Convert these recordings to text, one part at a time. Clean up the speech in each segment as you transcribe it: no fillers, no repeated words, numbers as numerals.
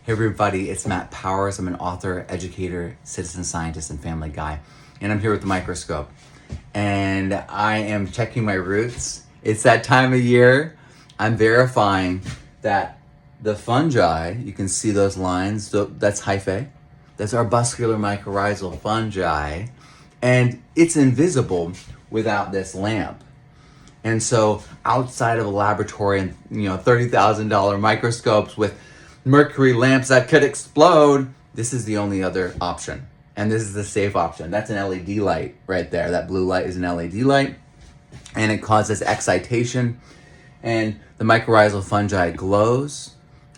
Hey everybody, it's Matt Powers. I'm an author, educator, citizen scientist, and family guy. And I'm here with the microscope. And I am checking my roots. It's that time of year. I'm verifying that the fungi, you can see those lines, that's hyphae. That's arbuscular mycorrhizal fungi. And it's invisible without this lamp. And so outside of a laboratory and $30,000 microscopes with mercury lamps that could explode, this is the only other option. And this is the safe option. That's an LED light right there. That blue light is an LED light, and it causes excitation. And the mycorrhizal fungi glows,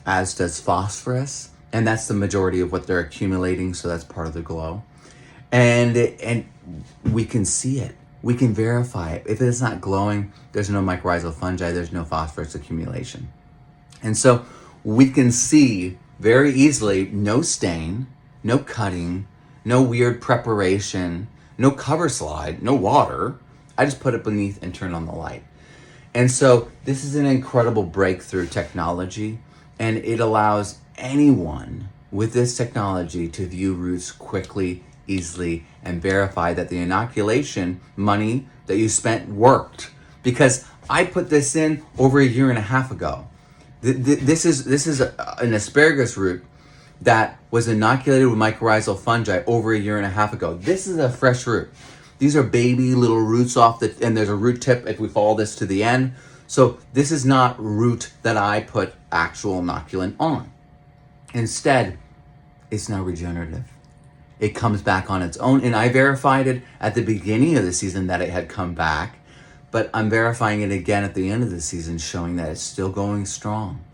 as does phosphorus, and that's the majority of what they're accumulating, so that's part of the glow. And we can see it. We can verify it. If it's not glowing, there's no mycorrhizal fungi, there's no phosphorus accumulation. And so we can see very easily no stain, no cutting, no weird preparation, no cover slide, no water. I just put it beneath and turn on the light. And so this is an incredible breakthrough technology, and it allows anyone with this technology to view roots quickly, easily, and verify that the inoculation money that you spent worked. Because I put this in over 1.5 years ago. This is an asparagus root that was inoculated with mycorrhizal fungi over 1.5 years ago. This is a fresh root. These are baby little roots and there's a root tip if we follow this to the end. So this is not root that I put actual inoculant on. Instead, it's now regenerative. It comes back on its own, and I verified it at the beginning of the season that it had come back, but I'm verifying it again at the end of the season, showing that it's still going strong.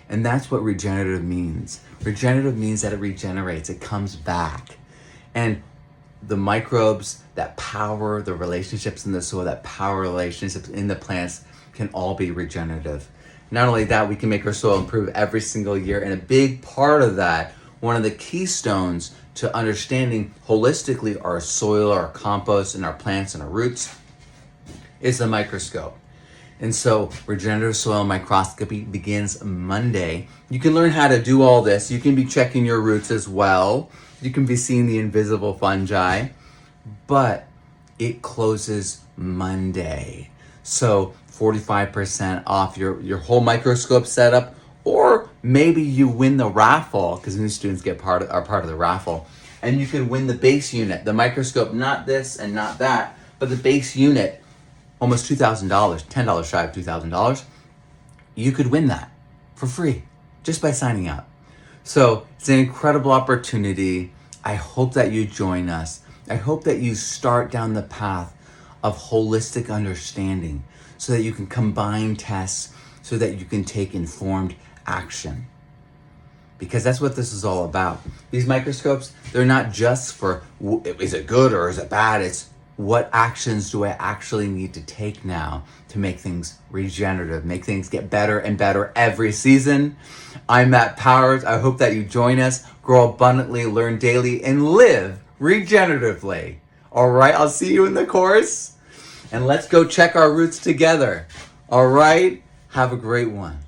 And that's what regenerative means. Regenerative means that it regenerates, it comes back. And the microbes that power the relationships in the soil, that power relationships in the plants, can all be regenerative. Not only that, we can make our soil improve every single year, and a big part of that, one of the keystones to understanding holistically our soil, our compost, and our plants and our roots is the microscope. And so Regenerative Soil Microscopy begins Monday. You can learn how to do all this. You can be checking your roots as well. You can be seeing the invisible fungi, but it closes Monday. So 45% off your whole microscope setup, or maybe you win the raffle, because new students are part of the raffle, and you can win the base unit, the microscope, not this and not that, but the base unit, almost $2,000, $10 shy of $2,000. You could win that for free just by signing up. So it's an incredible opportunity. I hope that you join us. I hope that you start down the path of holistic understanding so that you can combine tests, so that you can take informed action. Because that's what this is all about. These microscopes, they're not just for, is it good or is it bad? It's what actions do I actually need to take now to make things regenerative, make things get better and better every season. I'm Matt Powers. I hope that you join us, grow abundantly, learn daily, and live regeneratively. All right, I'll see you in the course. And let's go check our roots together. All right, have a great one.